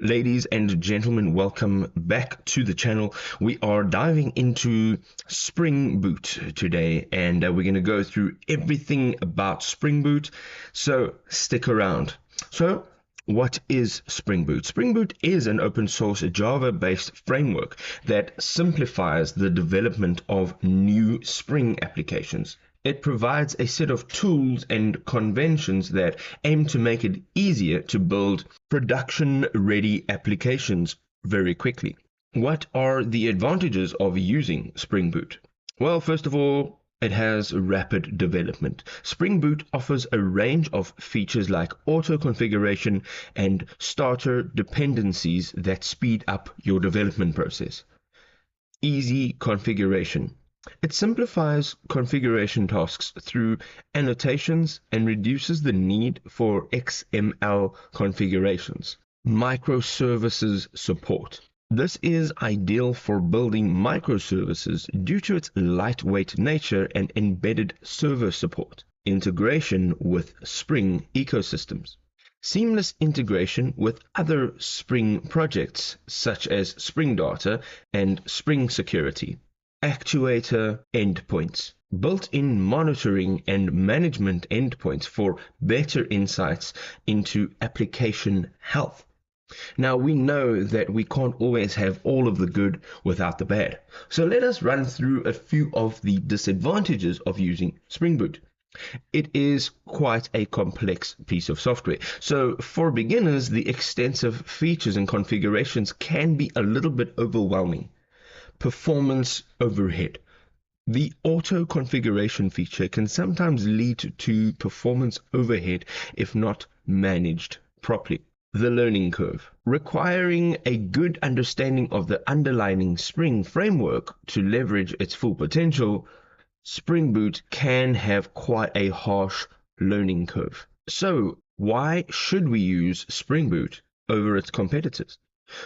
Ladies and gentlemen, welcome back to the channel. We are diving into Spring Boot today, and we're going to go through everything about Spring Boot, so stick around. So, what is Spring Boot? Spring Boot is an open source Java-based framework that simplifies the development of new Spring applications. It provides a set of tools and conventions that aim to make it easier to build production-ready applications very quickly. What are the advantages of using Spring Boot? Well, first of all, it has rapid development. Spring Boot offers a range of features like auto configuration and starter dependencies that speed up your development process. Easy configuration. It simplifies configuration tasks through annotations and reduces the need for XML configurations. Microservices support. This is ideal for building microservices due to its lightweight nature and embedded server support. Integration with Spring ecosystems. Seamless integration with other Spring projects such as Spring Data and Spring Security. Actuator endpoints. Built-in monitoring and management endpoints for better insights into application health. Now, we know that we can't always have all of the good without the bad. So let us run through a few of the disadvantages of using Spring Boot. It is quite a complex piece of software. So for beginners, the extensive features and configurations can be a little bit overwhelming. Performance overhead. The auto configuration feature can sometimes lead to performance overhead if not managed properly. The learning curve. Requiring a good understanding of the underlying Spring framework to leverage its full potential, Spring Boot can have quite a harsh learning curve. So, why should we use Spring Boot over its competitors?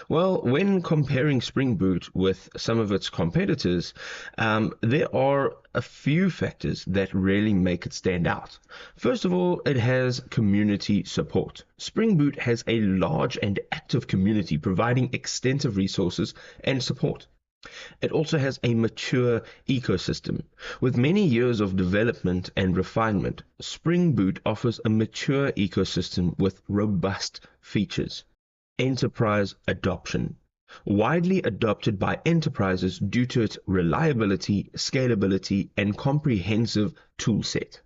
Well, when comparing Spring Boot with some of its competitors, there are a few factors that really make it stand out. First of all, it has community support. Spring Boot has a large and active community providing extensive resources and support. It also has a mature ecosystem. With many years of development and refinement, Spring Boot offers a mature ecosystem with robust features. Enterprise adoption. Widely adopted by enterprises due to its reliability, scalability, and comprehensive toolset.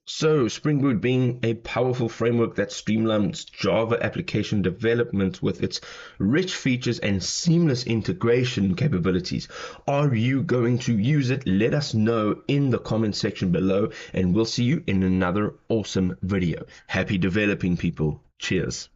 So, Spring Boot being a powerful framework that streamlines Java application development with its rich features and seamless integration capabilities. Are you going to use it? Let us know in the comment section below, and we'll see you in another awesome video. Happy developing, people. Cheers.